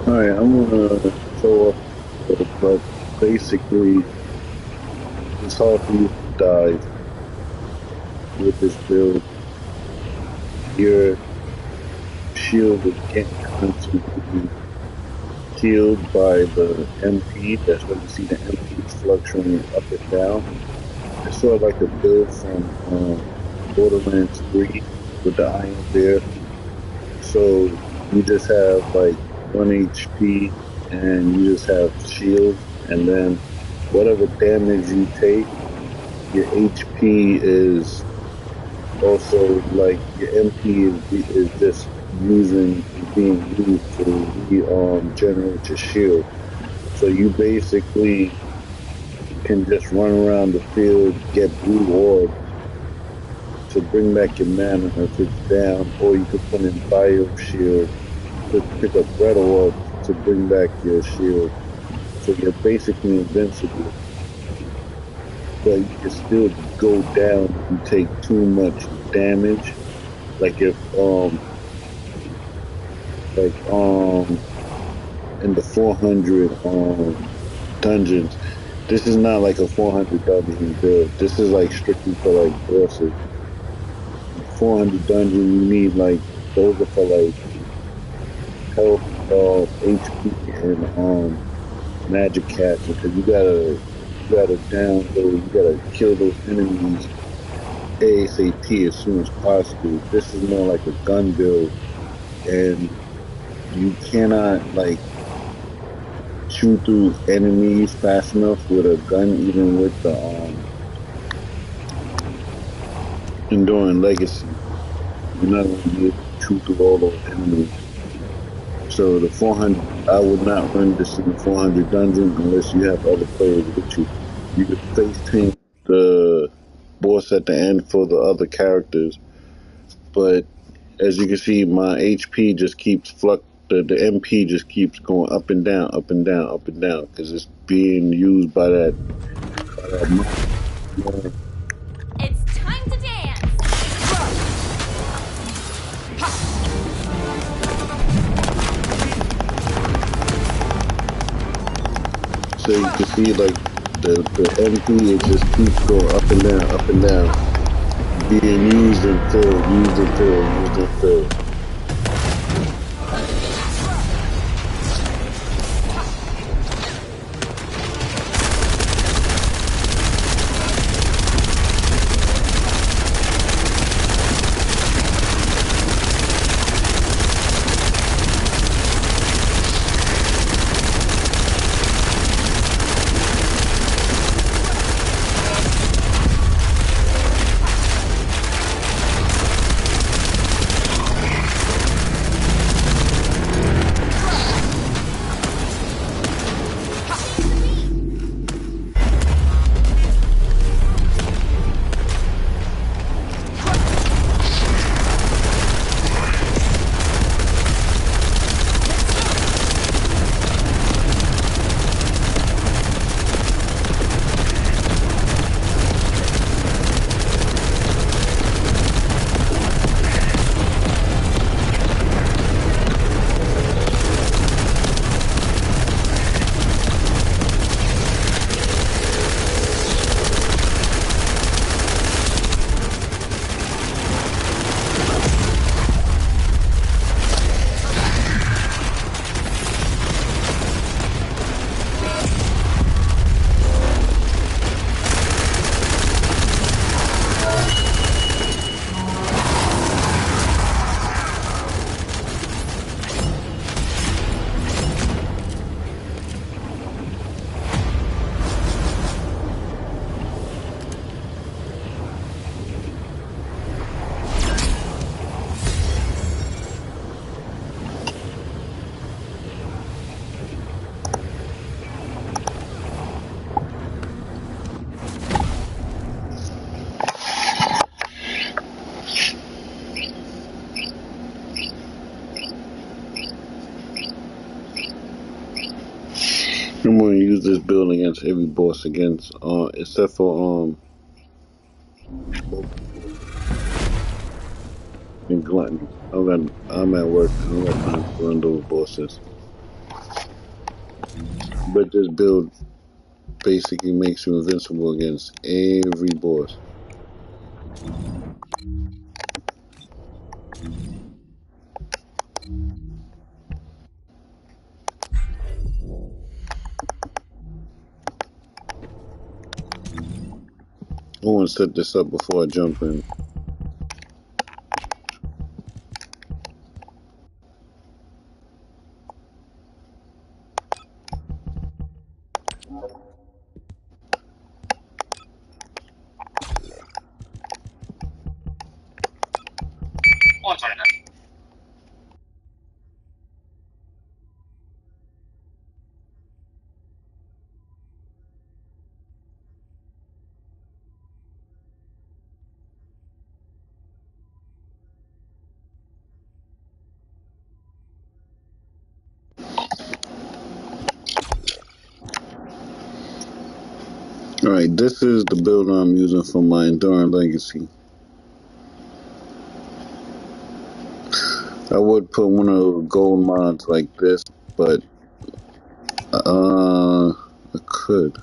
Alright, I'm gonna show off, but basically, it's how you died with this build. Your shield can't constantly be killed by the MP. That's when you see the MPs fluctuating up and down. It's sort of like a build from Borderlands 3 with the Iron Bear. So you just have like 1 HP and you just have shield, and then whatever damage you take, your HP is also like your MP is just being used to regenerate your shield. So you basically can just run around the field, get blue orbs, to bring back your mana if it's down, or you could put in bio shield to pick up rattle up to bring back your shield. So you're basically invincible, but you can still go down if you take too much damage. Like if like in the 400 dungeons, this is not like a 400 dungeon build. This is like strictly for like bosses. 400 dungeon, you need like those are for like health, HP, and magic casting because you gotta down those, you gotta kill those enemies ASAP as soon as possible. This is more like a gun build, and you cannot like shoot through enemies fast enough with a gun, even with the Enduring Legacy. You're not going to be able to shoot through all those enemies. So the 400, I would not run this in the 400 dungeon unless you have other players with you. You could face tank the boss at the end for the other characters, but as you can see, my HP just keeps the MP just keeps going up and down, up and down, up and down because it's being used by that monster. It's time to dance! So you can see like the MP, it just keeps going up and down, being used and filled, used and filled, used and filled. I'm going to use this build against every boss against, except for and gluttony. I'm at work. I don't got time to run those bosses. But this build basically makes you invincible against every boss. I want to set this up before I jump in. Alright, this is the build I'm using for my Enduring Legacy. I would put one of those gold mods like this, but I could.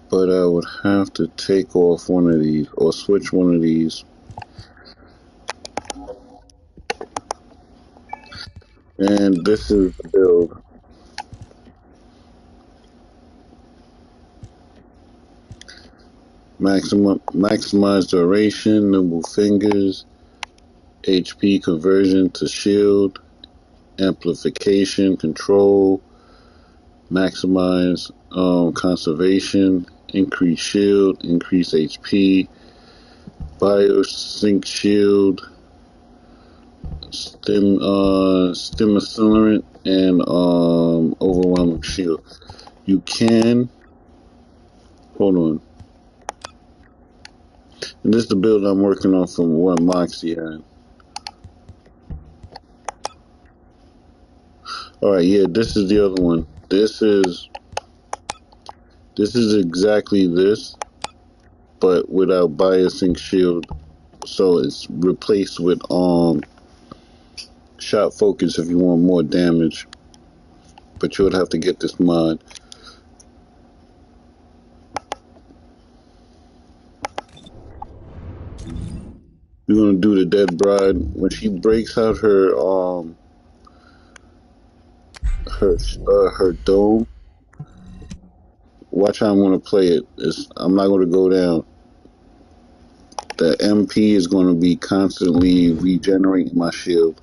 But I would have to take off one of these or switch one of these. And this is the build. Maximize duration, nimble fingers, HP conversion to shield, amplification, control, maximize conservation, increase shield, increase HP, biosync shield, stim accelerant, and overwhelming shield. You can hold on. And this is the build I'm working on from what Moxie had. Alright, yeah, this is the other one. This is exactly this, but without biosync shield. So it's replaced with shot focus if you want more damage. But you would have to get this mod. We're gonna do the dead bride when she breaks out her her dome. Watch how I'm gonna play it. I'm not gonna go down. The MP is gonna be constantly regenerating my shield.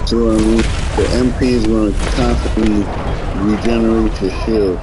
So the MP is going to constantly regenerate your shield.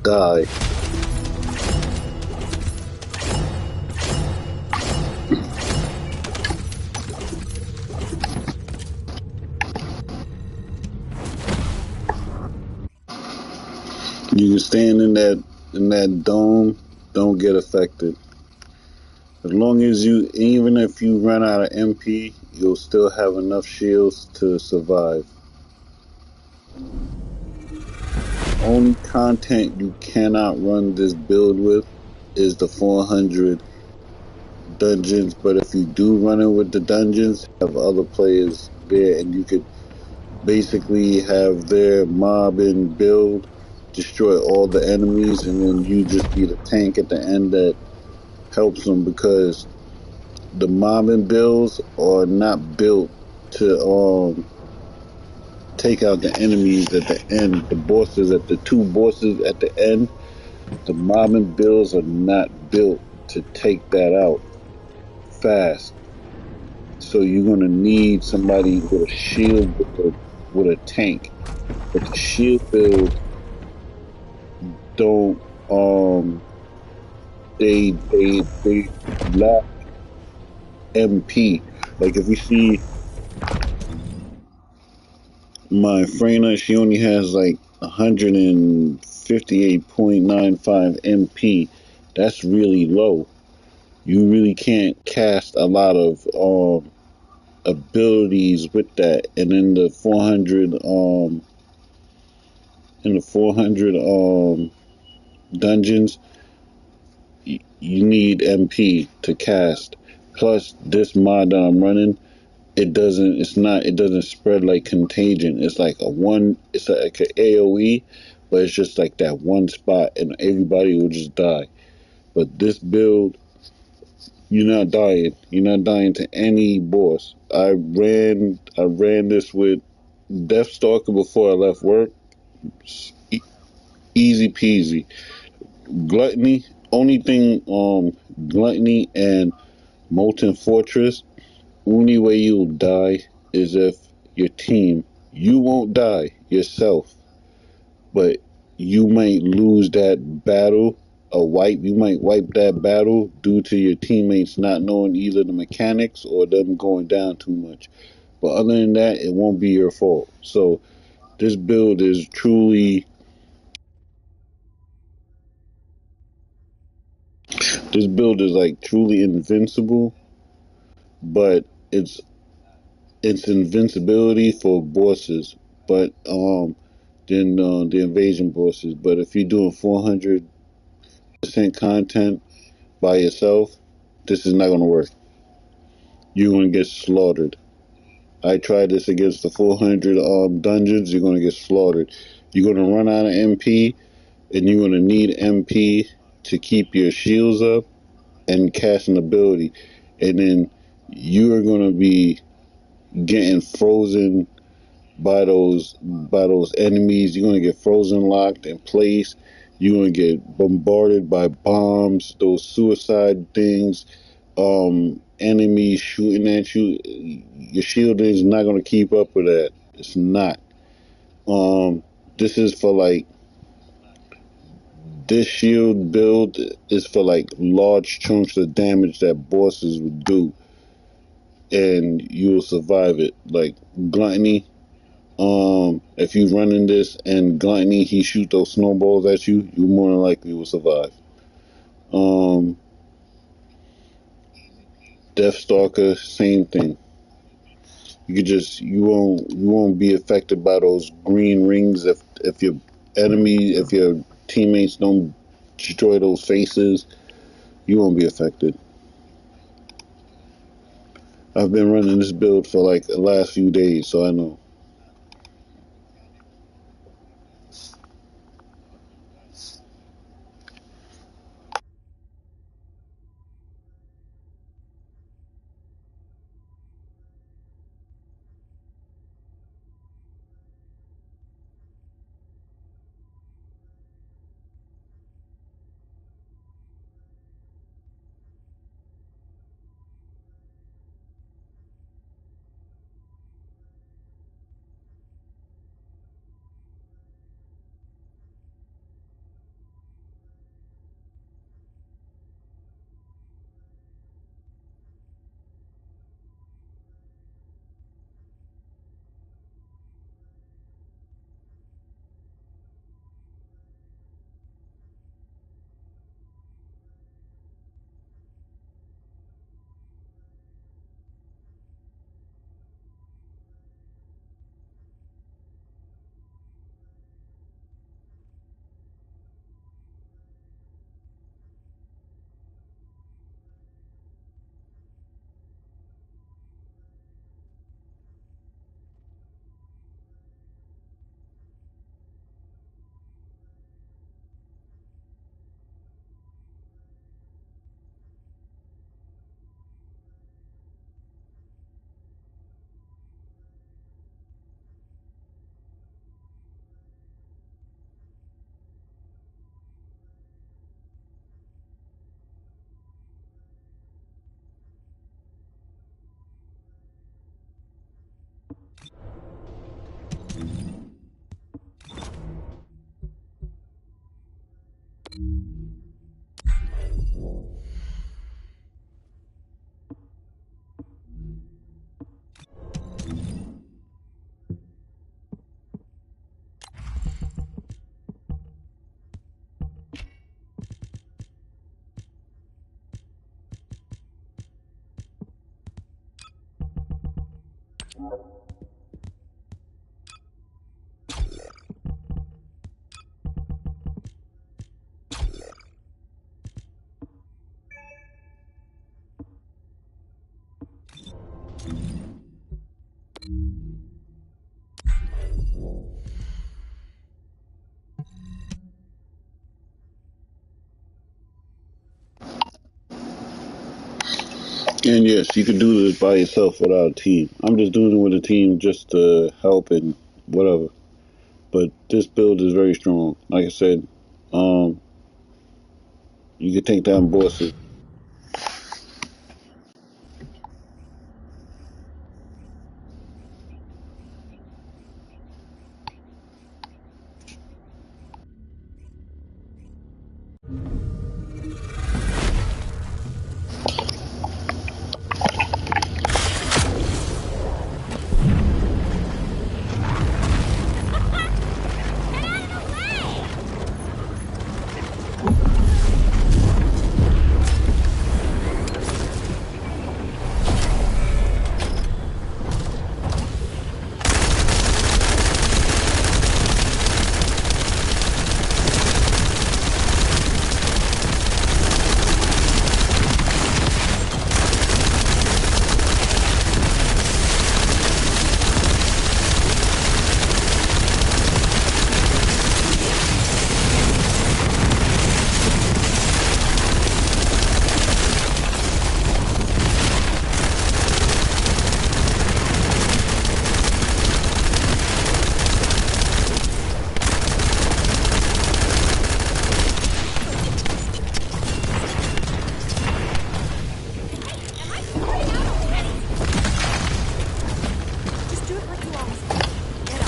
Die. You can stand in that dome, don't get affected. As long as you, even if you run out of MP, you'll still have enough shields to survive. Only content you cannot run this build with is the 400 dungeons, but if you do run it with the dungeons, have other players there, and you could basically have their mob and build, destroy all the enemies, and then you just be the tank at the end that helps them, because the mob and builds are not built to take out the enemies at the end. The bosses at the two bosses at the end, the mob and builds are not built to take that out fast. So you're gonna need somebody with a shield build with a tank. But the shield build don't they lack MP. Like if we see my Freyna, she only has like 158.95 MP. That's really low. You really can't cast a lot of abilities with that. And in the 400 dungeons, you need MP to cast. Plus, this mod that I'm running, it doesn't spread like contagion. It's like like an AoE, but it's just like that one spot, and everybody will just die. But this build, you're not dying to any boss. I ran this with Deathstalker before I left work. E- Easy peasy. Gluttony, only thing, gluttony and molten fortress, only way you'll die is if your team, you won't die yourself, but you might lose that battle, you might wipe that battle due to your teammates not knowing either the mechanics or them going down too much. But other than that, it won't be your fault. So this build is truly, this build is like truly invincible, but it's invincibility for bosses, but than the invasion bosses. But if you're doing 400% content by yourself, this is not going to work. You're going to get slaughtered. I tried this against the 400 dungeons. You're going to get slaughtered. You're going to run out of MP, and you're going to need MP to keep your shields up and cast an ability. And then you are going to be getting frozen by those enemies. You're gonna get frozen locked in place. You're gonna get bombarded by bombs, those suicide things, enemies shooting at you. Your shield is not gonna keep up with that. It's not. Um, this is for like this shield build is for like large chunks of damage that bosses would do, and you'll survive it. Like gluttony, if you running this and gluttony, he shoot those snowballs at you, you more than likely will survive. Um, Deathstalker, same thing. You won't be affected by those green rings if your teammates don't destroy those faces, you won't be affected. I've been running this build for like the last few days, so I know. And yes, you can do this by yourself without a team. I'm just doing it with a team just to help and whatever. But this build is very strong. Like I said, you can take down bosses.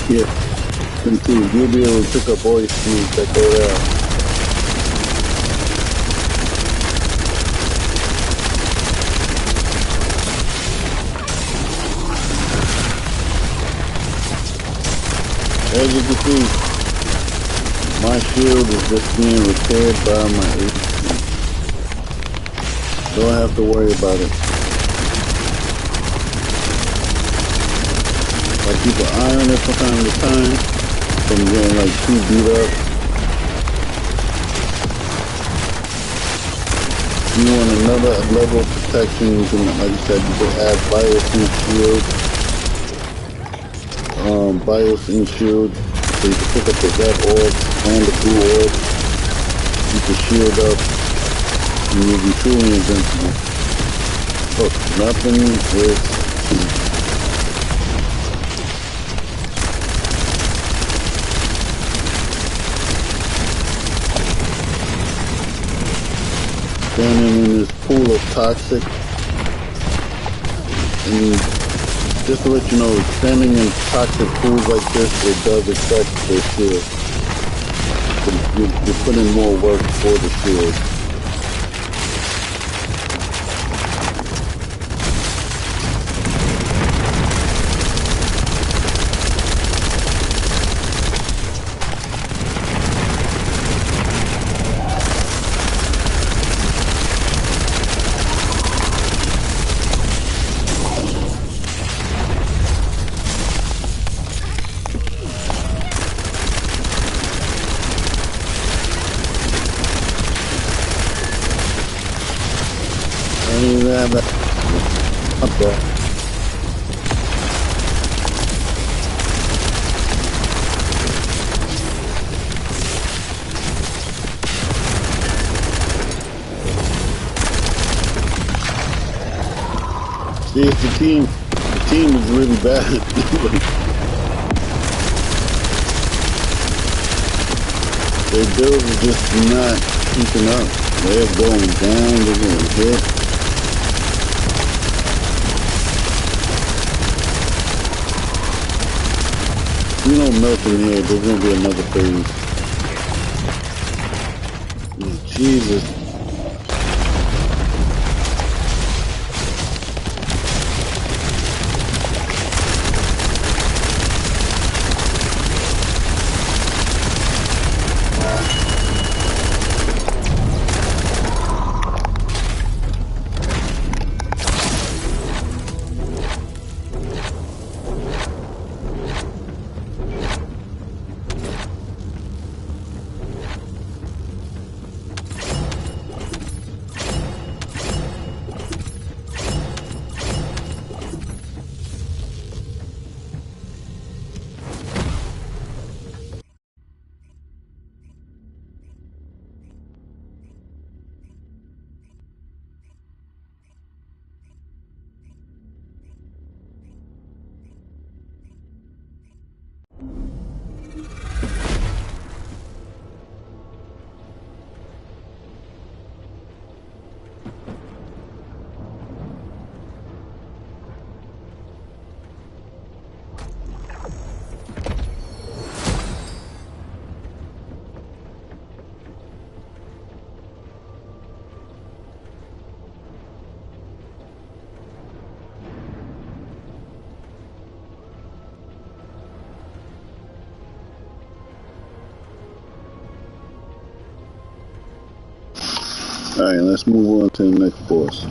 Yeah, and too, you'll be able to pick up all your skills that go down. As you can see, my shield is just being repaired by my HP. Don't have to worry about it. I keep an eye on it from time to time, from getting like too beat up. If you want another level of protection, you can, like I said, you can add Bios and shield. Bios and shield, so you can pick up the red orb and the blue orb. Keep the shield up, and you'll be truly invincible. Look, nothing is standing in this pool of toxic, and just to let you know, standing in toxic pools like this, it does affect the shield. You're putting more work for the shield. Up there. See, it's the team. The team is really bad. Their builds are just not keeping up. They're going down. They're getting hit. . 。 . 。 . . . . . . . . . . . . . . . . . . . . . . . . . . . . . . . . . . . . . . . . . . . . . . . . . . . . . . . Hey, am I screwing out already? You don't melt in here, there's gonna be another phase. Jesus. Alright, let's move on to the next boss.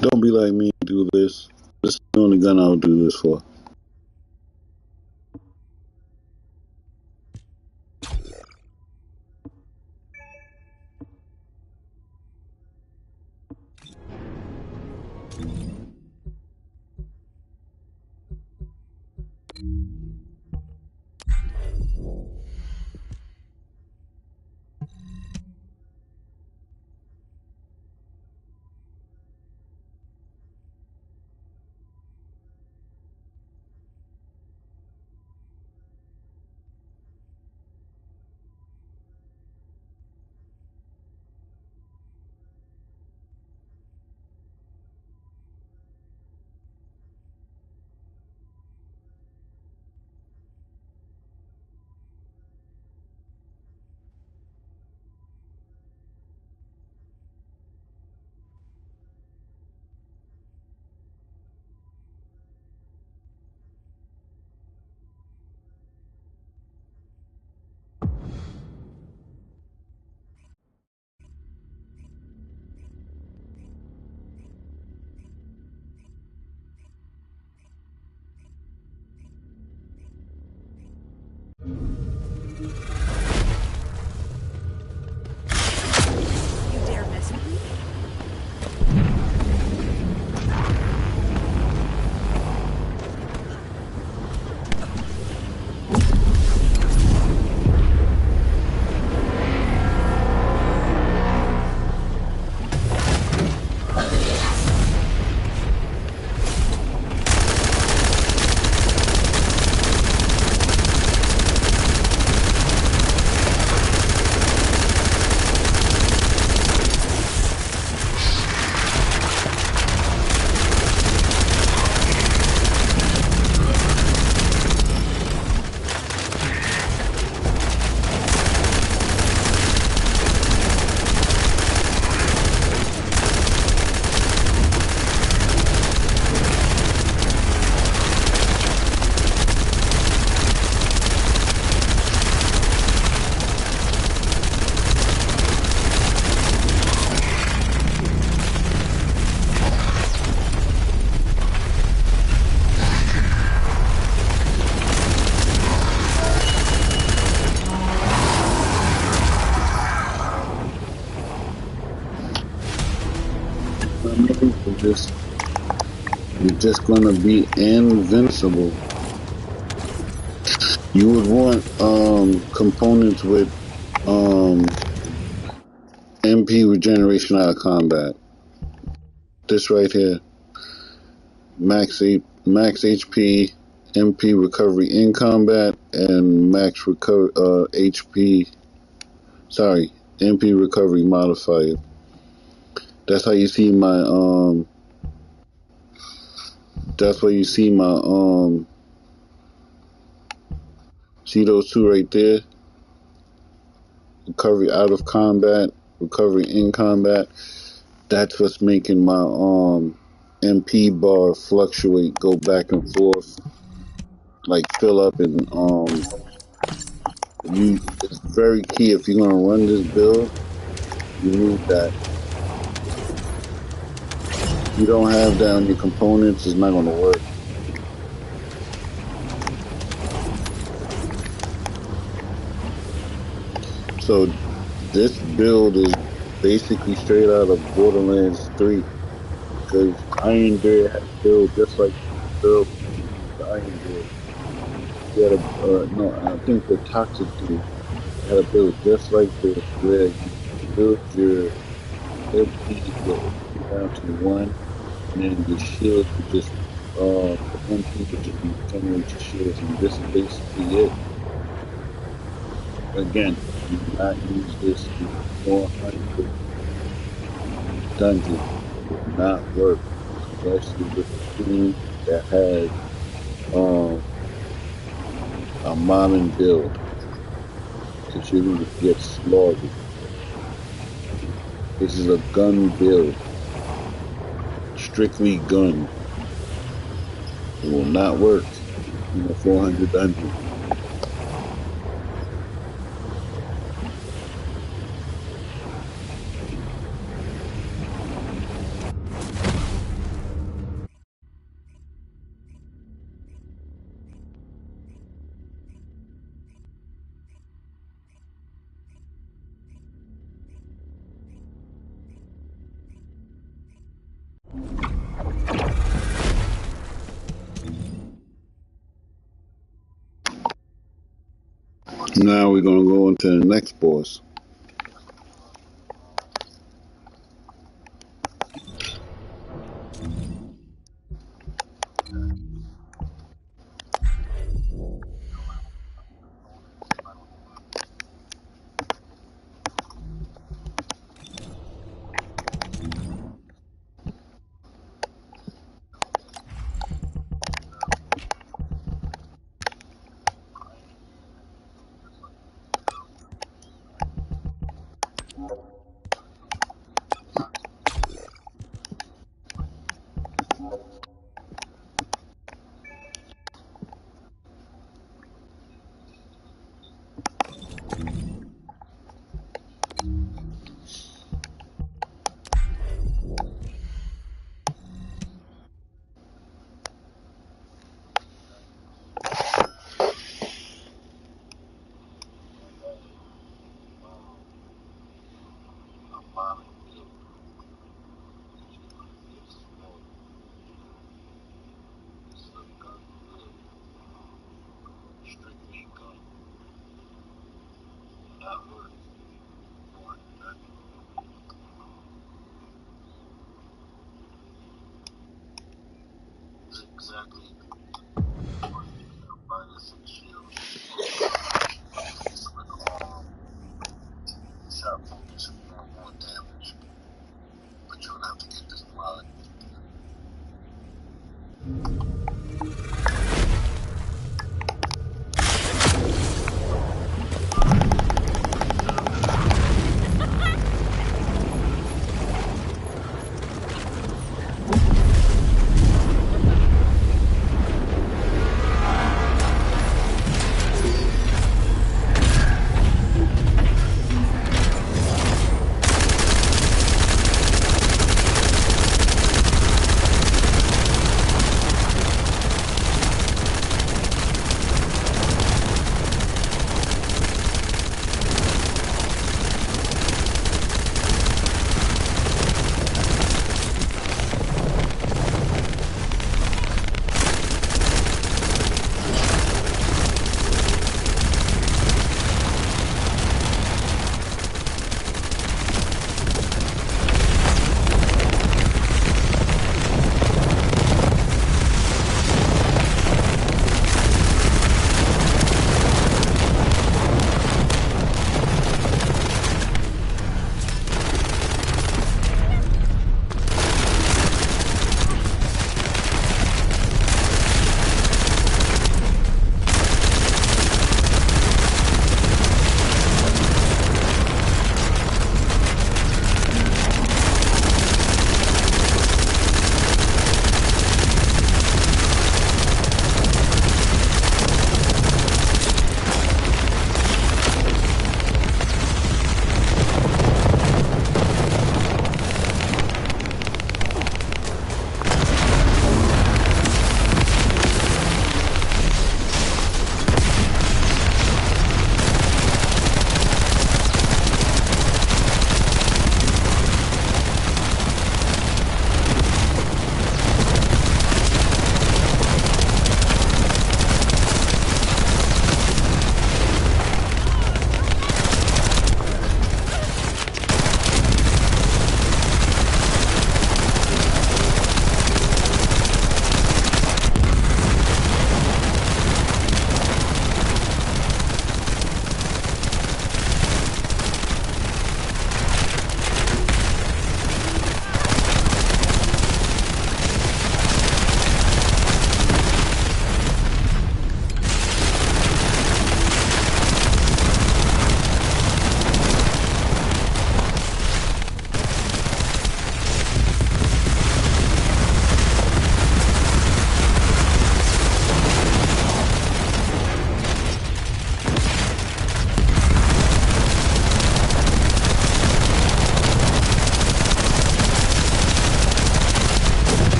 Don't be like me and do this. This is the only gun I'll do this for. just you're just gonna be invincible. You would want components with MP regeneration out of combat. This right here, max HP, MP recovery in combat, and max HP. Sorry, MP recovery modifier. That's how you see my That's why you see my See those two right there? Recovery out of combat, recovery in combat. That's what's making my MP bar fluctuate, go back and forth, like fill up and it's very key if you're gonna run this build, you need that. If you don't have that on your components, it's not gonna work. So this build is basically straight out of Borderlands 3, because Iron Bear had a build just like build the Iron Bear. He had no, I think the Toxic Dude had a build just like this, where you build your MP down to 1, and then your shield would just the MP would just regenerate your shields, and this is basically it. Again, you do not use this in 400 dungeon. It will not work unless you're with a team that has a modern build, because you're going to get slaughtered. This is a gun build, strictly gun. It will not work in a 400 dungeon. Now we're going to go into the next boss.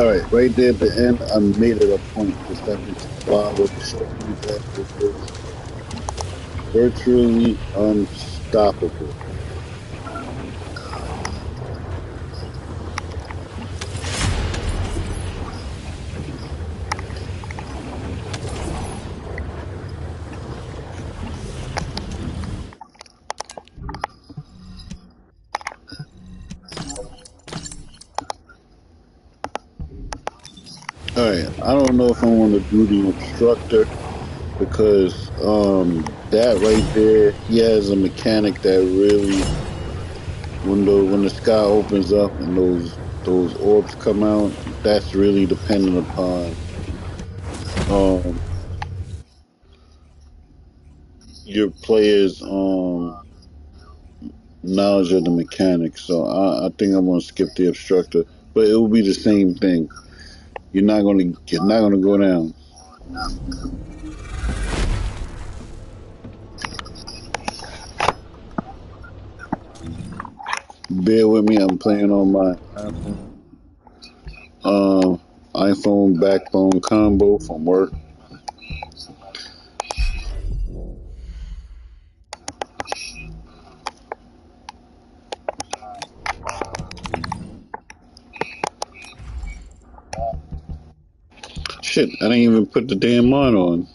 All right, right there at the end, I made it a point to step into lava to show you that it is virtually unstoppable. All right, I don't know if I want to do the obstructor because that right there, he has a mechanic that really when the sky opens up and those orbs come out, that's really dependent upon um your player's knowledge of the mechanics. So I think I'm gonna skip the obstructor, but it will be the same thing. You're not gonna go down. Bear with me. I'm playing on my um, iPhone backbone combo from work. Shit, I didn't even put the damn mod on.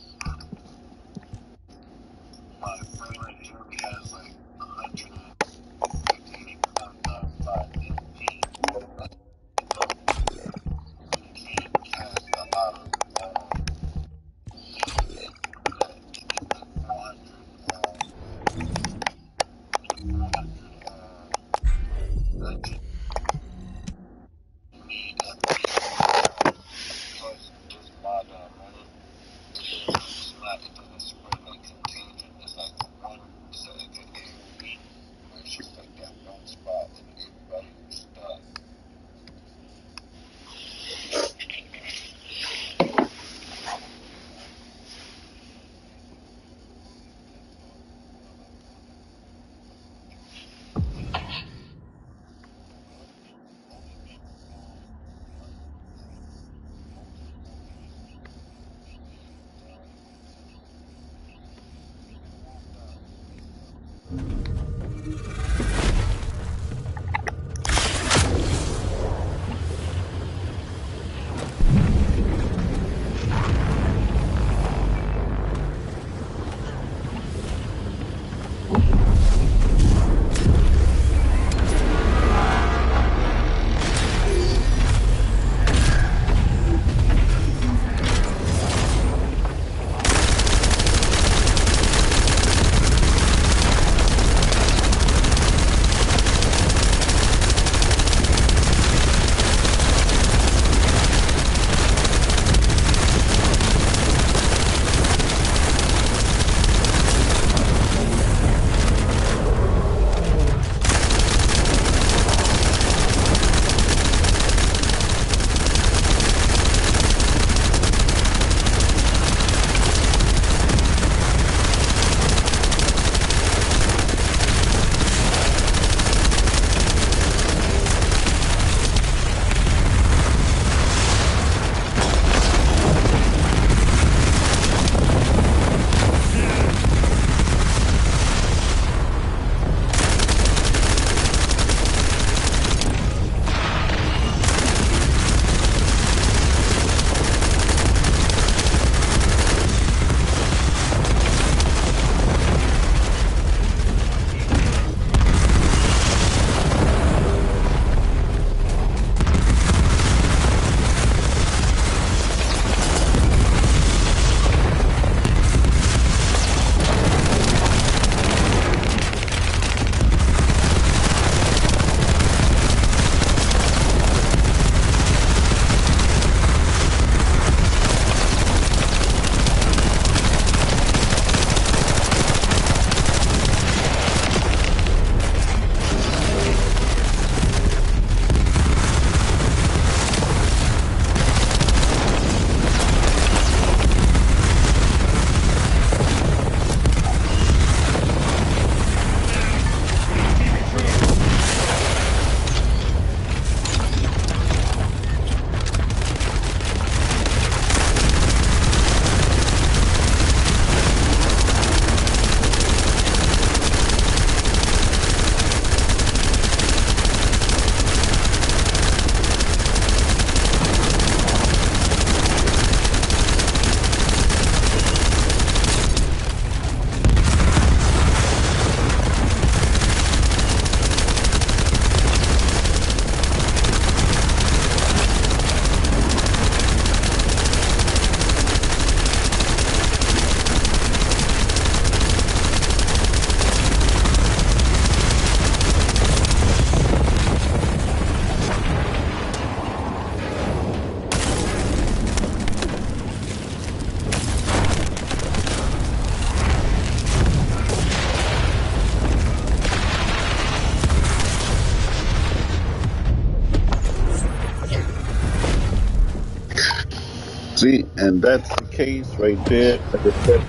See, and that's the case right there. Like I said,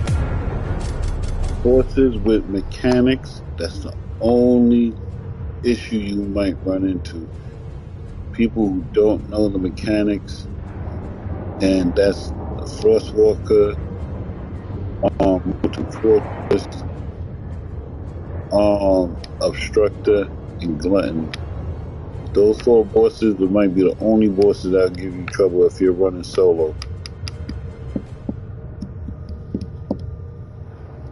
horses with mechanics, that's the only issue you might run into. People who don't know the mechanics, and that's the Frostwalker, Mountain Fortress, Obstructor, and Glutton. Those four bosses might be the only bosses that'll give you trouble if you're running solo.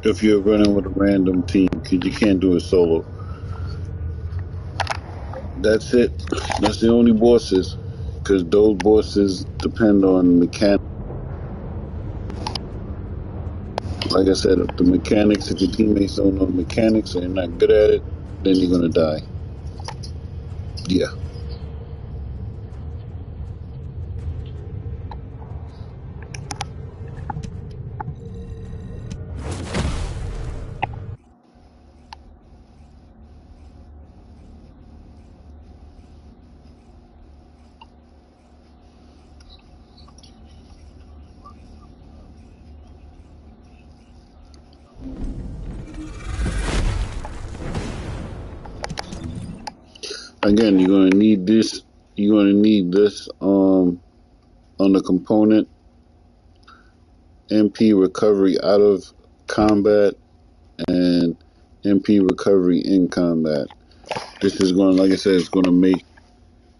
If you're running with a random team, because you can't do it solo. That's it. That's the only bosses, because those bosses depend on mechanics. Like I said, if the mechanics, if your teammates don't know the mechanics and you're not good at it, then you're gonna die. Yeah. Again, you're gonna need this. You're gonna need this on the component MP recovery out of combat and MP recovery in combat. This is going, like I said, it's going to make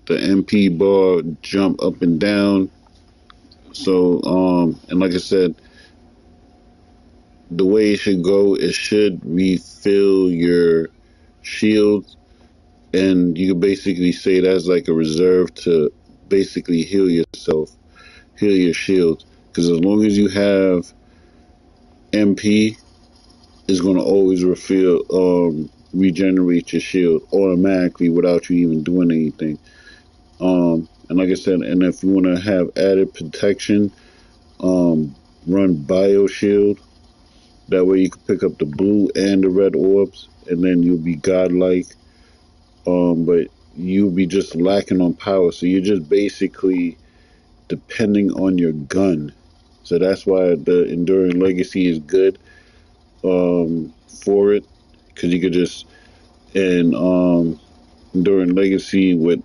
the MP bar jump up and down. So, and like I said, the way it should go, it should refill your shield, and you can basically say that's like a reserve to basically heal yourself, heal your shield. Because as long as you have MP, it's going to always regenerate your shield automatically without you even doing anything. And like I said, and if you want to have added protection, run Bio Shield. That way you can pick up the blue and the red orbs, and then you'll be godlike. But you'll be just lacking on power, so you're just basically depending on your gun. So that's why the Enduring Legacy is good for it, because you could just Enduring Legacy with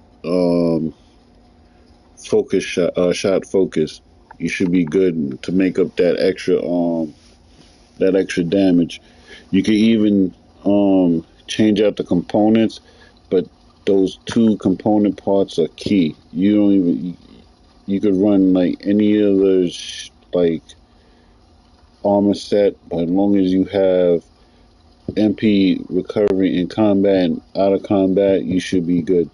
focus shot focus, you should be good to make up that extra damage. You can even change out the components, but those two component parts are key. You could run like any other like armor set, but as long as you have MP recovery in combat and out of combat, you should be good.